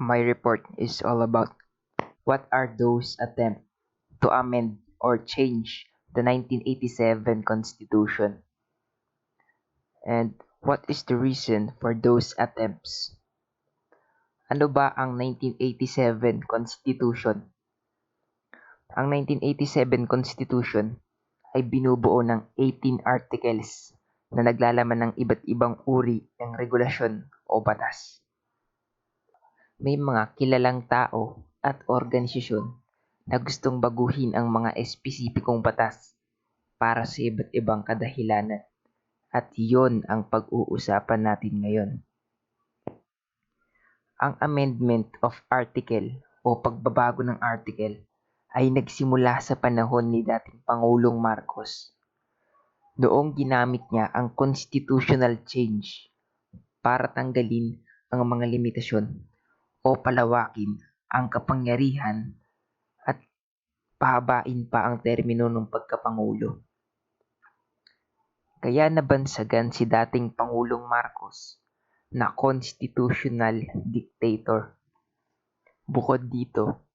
My report is all about what are those attempts to amend or change the 1987 Constitution, and what is the reason for those attempts. Ano ba ang 1987 Constitution? Ang 1987 Constitution ay binubuo ng 18 articles na naglalaman ng iba't ibang uri ng regulasyon o batas. May mga kilalang tao at organisasyon na gustong baguhin ang mga espesipikong batas para sa iba't ibang kadahilanan, at iyon ang pag-uusapan natin ngayon. Ang Amendment of Article o pagbabago ng article ay nagsimula sa panahon ni dating Pangulong Marcos. Noong ginamit niya ang constitutional change para tanggalin ang mga limitasyon o palawakin ang kapangyarihan at pahabain pa ang termino ng pagkapangulo. Kaya nabansagan si dating Pangulong Marcos na constitutional dictator. Bukod dito,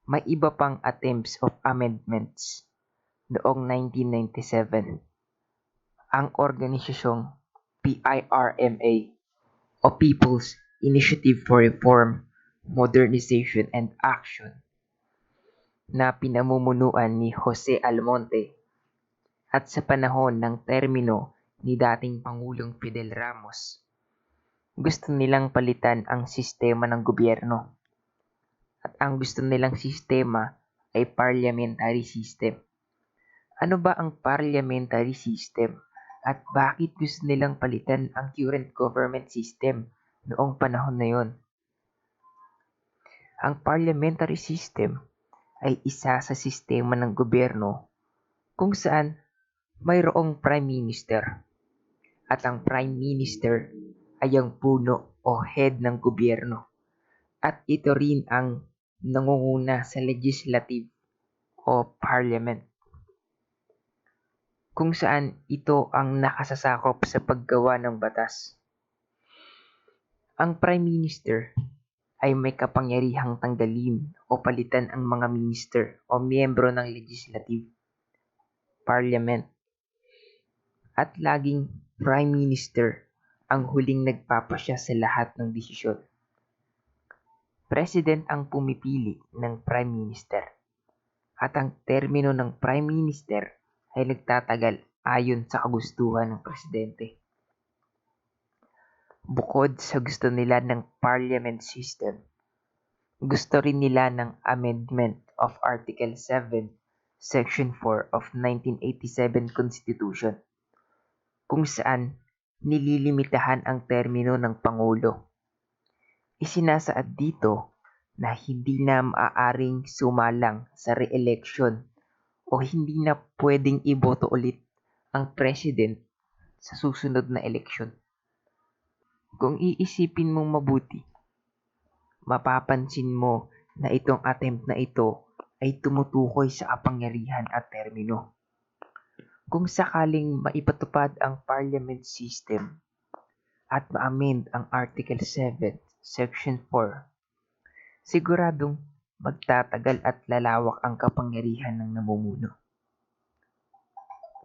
may iba pang attempts of amendments. Noong 1997, ang organisasyong PIRMA o People's Initiative for Reform, Modernization and Action na pinamumunuan ni Jose Almonte at sa panahon ng termino ni dating Pangulong Fidel Ramos, gusto nilang palitan ang sistema ng gobyerno. At ang gusto nilang sistema ay parliamentary system. Ano ba ang parliamentary system at bakit gusto nilang palitan ang current government system noong panahon na yon? Ang parliamentary system ay isa sa sistema ng gobyerno kung saan mayroong prime minister. At ang prime minister ay ang puno o head ng gobyerno. At ito rin ang nangunguna sa legislative o parliament, kung saan ito ang nakasasakop sa paggawa ng batas. Ang prime minister ay may kapangyarihang tanggalin o palitan ang mga minister o miyembro ng legislative, parliament, at laging prime minister ang huling nagpapasya sa lahat ng desisyon. President ang pumipili ng prime minister at ang termino ng prime minister ay nagtatagal ayon sa kagustuhan ng presidente. Bukod sa gusto nila ng parliament system, gusto rin nila ng Amendment of Article 7, Section 4 of 1987 Constitution, kung saan nililimitahan ang termino ng Pangulo. Isinasaad dito na hindi na maaaring sumalang sa re-election o hindi na pwedeng iboto ulit ang president sa susunod na eleksyon. Kung iisipin mong mabuti, mapapansin mo na itong attempt na ito ay tumutukoy sa kapangyarihan at termino. Kung sakaling maipatupad ang parliament system at ma-amend ang Article 7, Section 4, siguradong magtatagal at lalawak ang kapangyarihan ng namumuno.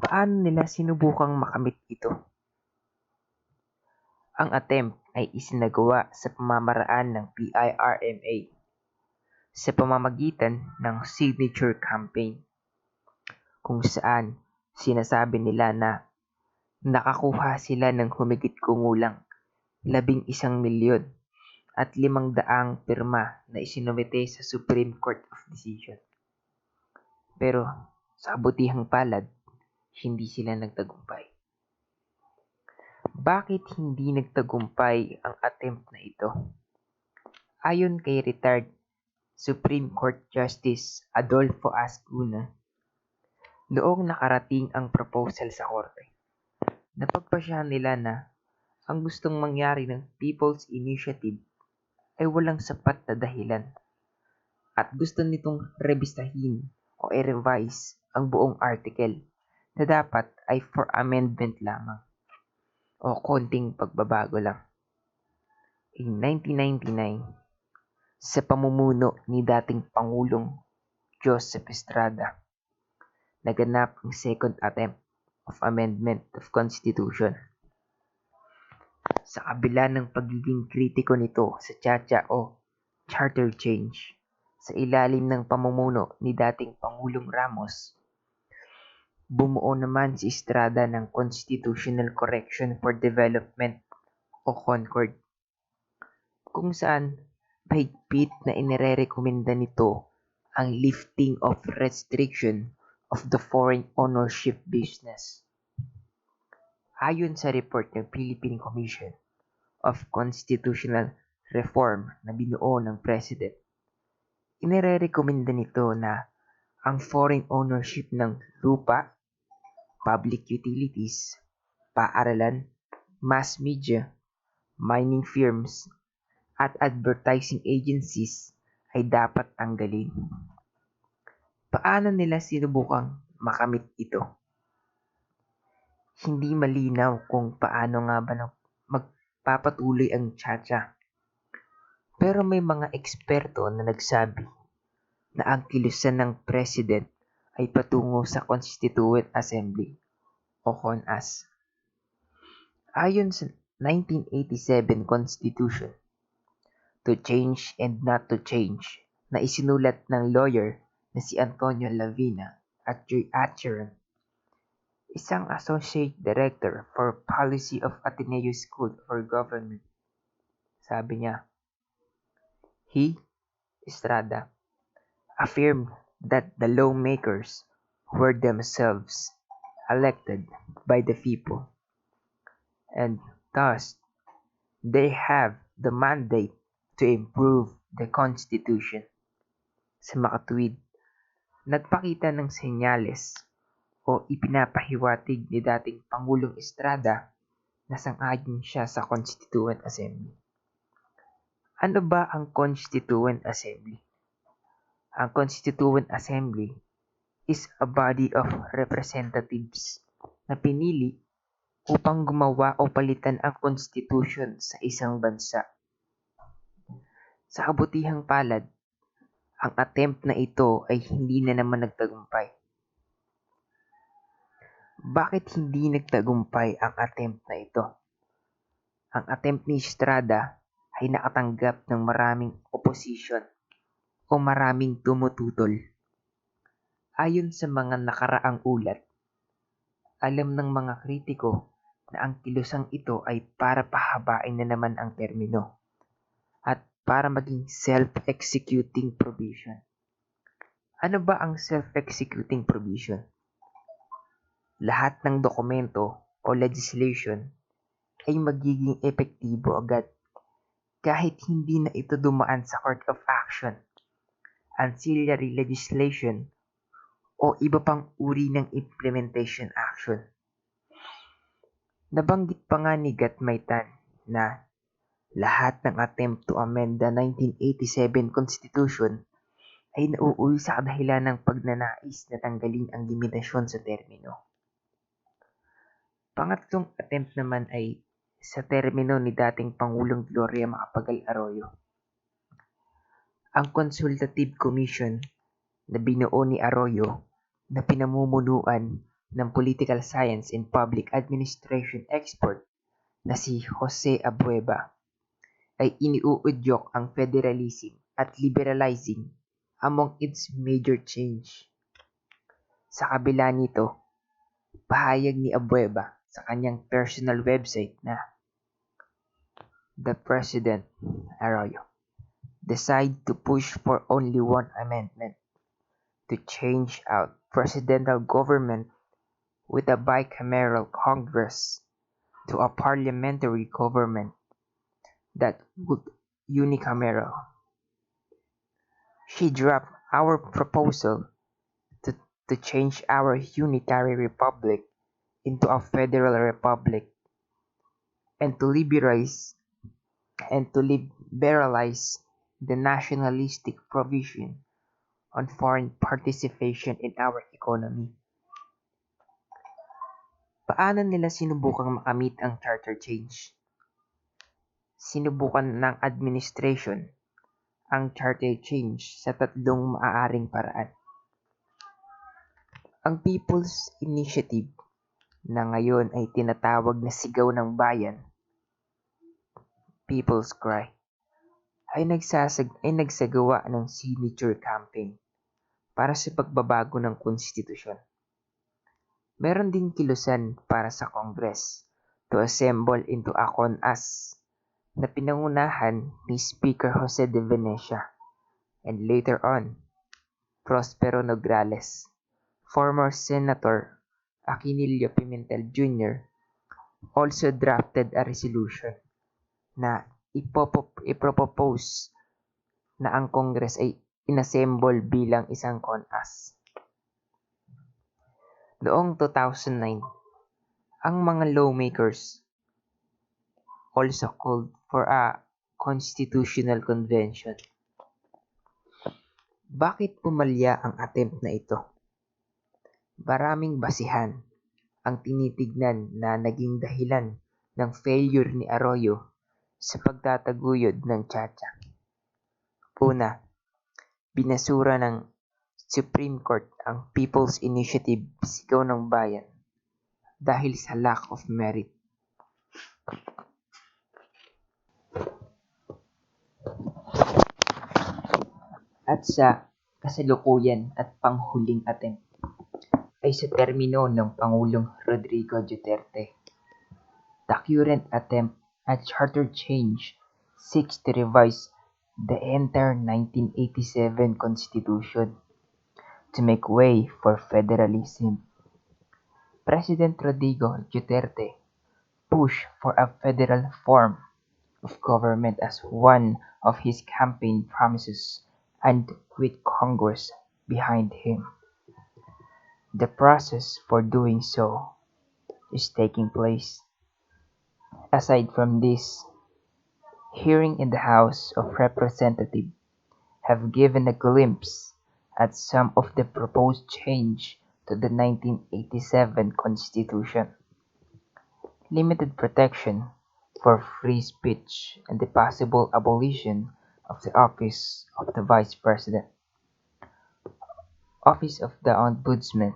Paano nila sinubukang makamit ito? Ang attempt ay isinagawa sa pamamaraan ng PIRMA sa pamamagitan ng signature campaign, kung saan sinasabi nila na nakakuha sila ng humigit kumulang 11 milyon at 500 pirma na isinumite sa Supreme Court of Decision. Pero sa kabutihang palad, hindi sila nagtagumpay. Bakit hindi nagtagumpay ang attempt na ito? Ayon kay retired Supreme Court Justice Adolfo Ascuna, noong nakarating ang proposal sa korte, napagpasyahan nila na ang gustong mangyari ng People's Initiative ay walang sapat na dahilan at gusto nitong rebistahin o i-revise ang buong article na dapat ay for amendment lamang o konting pagbabago lang. In 1999, Sa pamumuno ni dating Pangulong Joseph Estrada, naganap ang second attempt of amendment of Constitution. Sa kabila ng pagiging kritiko nito sa Chacha o charter change, sa ilalim ng pamumuno ni dating Pangulong Ramos, bumuo naman si Estrada ng Constitutional Correction for Development o CONCORD, kung saan mahigpit na inirekomenda nito ang lifting of restriction of the foreign ownership business. Ayon sa report ng Philippine Commission of Constitutional Reform na binuo ng President, inirekomenda nito na ang foreign ownership ng lupa, public utilities, paaralan, mass media, mining firms, at advertising agencies ay dapat tanggalin. Paano nila sinubukang makamit ito? Hindi malinaw kung paano nga ba magpapatuloy ang Chacha. Pero may mga eksperto na nagsabi na ang kilusan ng President ay patungo sa Constituent Assembly o CONAS. Ayon sa 1987 Constitution, to change and not to change, na isinulat ng lawyer na si Antonio Lavina at Joy Acheron, isang Associate Director for Policy of Ateneo School for Government. Sabi niya, he, Estrada, affirmed that the lawmakers were themselves elected by the people, and thus they have the mandate to improve the Constitution. Sa makatuwid, nagpakita ng senyales o ipinapahiwatig ni dating Pangulong Estrada na sang-ayon siya sa Constituent Assembly. Ano ba ang Constituent Assembly? Ang Constituent Assembly is a body of representatives na pinili upang gumawa o palitan ang Constitution sa isang bansa. Sa kabutihang palad, ang attempt na ito ay hindi na naman nagtagumpay. Bakit hindi nagtagumpay ang attempt na ito? Ang attempt ni Estrada ay nakatanggap ng maraming opposition o maraming tumututol. Ayon sa mga nakaraang ulat, alam ng mga kritiko na ang kilusang ito ay para pahabain na naman ang termino at para maging self-executing provision. Ano ba ang self-executing provision? Lahat ng dokumento o legislation ay magiging epektibo agad kahit hindi na ito dumaan sa Court of Action, ancillary legislation, o iba pang uri ng implementation action. Nabanggit pa nga ni Gatmaitan na lahat ng attempt to amend the 1987 Constitution ay nauuwi sa kadahilan ng pagnanais na tanggalin ang limitasyon sa termino. Pangatlong attempt naman ay sa termino ni dating Pangulong Gloria Macapagal Arroyo. Ang Consultative Commission na binuo ni Arroyo na pinamumunuan ng Political Science and Public Administration expert na si Jose Abueva ay iniuudyok ang federalism at liberalizing among its major change. Sa kabila nito, pahayag ni Abueva sa kanyang personal website na the President, Arroyo, decide to push for only one amendment to change out presidential government with a bicameral Congress to a parliamentary government that would unicameral. She dropped our proposal to change our unitary republic into a federal republic and to liberalize the nationalistic provision on foreign participation in our economy. Paano nila sinubukang makamit ang charter change? Sinubukan ng administration ang charter change sa tatlong maaaring paraan. Ang People's Initiative, na ngayon ay tinatawag na Sigaw ng Bayan, People's Cry, ay nagsagawa ng signature campaign para sa pagbabago ng konstitusyon. Meron ding kilusan para sa Congress to assemble into a CONAS na pinangunahan ni Speaker Jose de Venecia, and later on, Prospero Nograles. Former Senator Aquinillo Pimentel Jr. also drafted a resolution na ipropose na ang Congress ay inassemble bilang isang CONAS. Noong 2009, ang mga lawmakers also called for a constitutional convention. Bakit pumalya ang attempt na ito? Maraming basihan ang tinitignan na naging dahilan ng failure ni Arroyo sa pagtataguyod ng Chacha. Una, binasura ng Supreme Court ang People's Initiative Sigaw ng Bayan dahil sa lack of merit. At sa kasalukuyan at panghuling attempt ay sa termino ng Pangulong Rodrigo Duterte. The current attempt at charter change seeks to revise the entire 1987 Constitution to make way for federalism. President Rodrigo Duterte pushed for a federal form of government as one of his campaign promises, and with Congress behind him. The process for doing so is taking place. Aside from this, hearing in the House of Representatives have given a glimpse at some of the proposed change to the 1987 Constitution. Limited protection for free speech and the possible abolition of the office of the Vice President, office of the Ombudsman,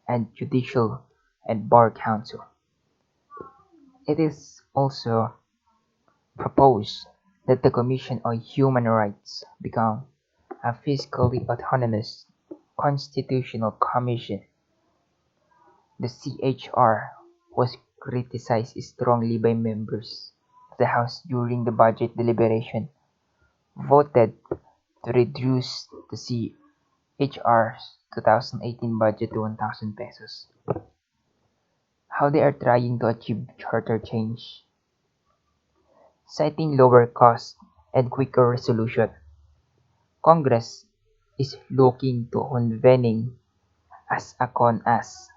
and Judicial and Bar Council. It is also proposed that the Commission on Human Rights become a fiscally autonomous constitutional commission. The CHR was criticized strongly by members of the House during the budget deliberation, voted to reduce the CHR's 2018 budget to 1,000 pesos. How they are trying to achieve charter change. Citing lower cost and quicker resolution, Congress is looking to convening as a CONAS,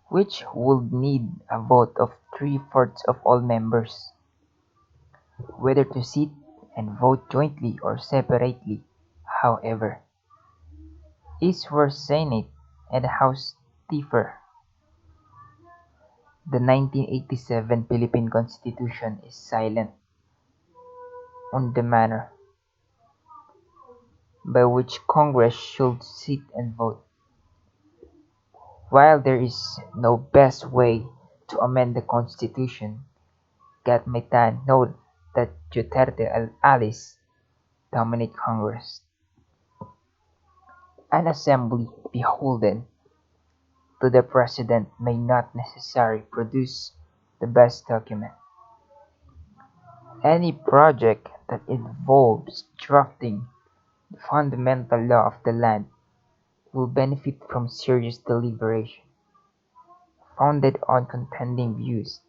which would need a vote of 3/4 of all members, whether to sit and vote jointly or separately. However, is where Senate and House differ. The 1987 Philippine Constitution is silent on the manner by which Congress should sit and vote. While there is no best way to amend the Constitution, Gatmitan noted that Duterte and Alice dominate Congress. An assembly beholden to the President may not necessarily produce the best document. Any project that involves drafting the fundamental law of the land will benefit from serious deliberation, founded on contending views,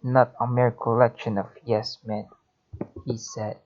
not a mere collection of yes men, he said.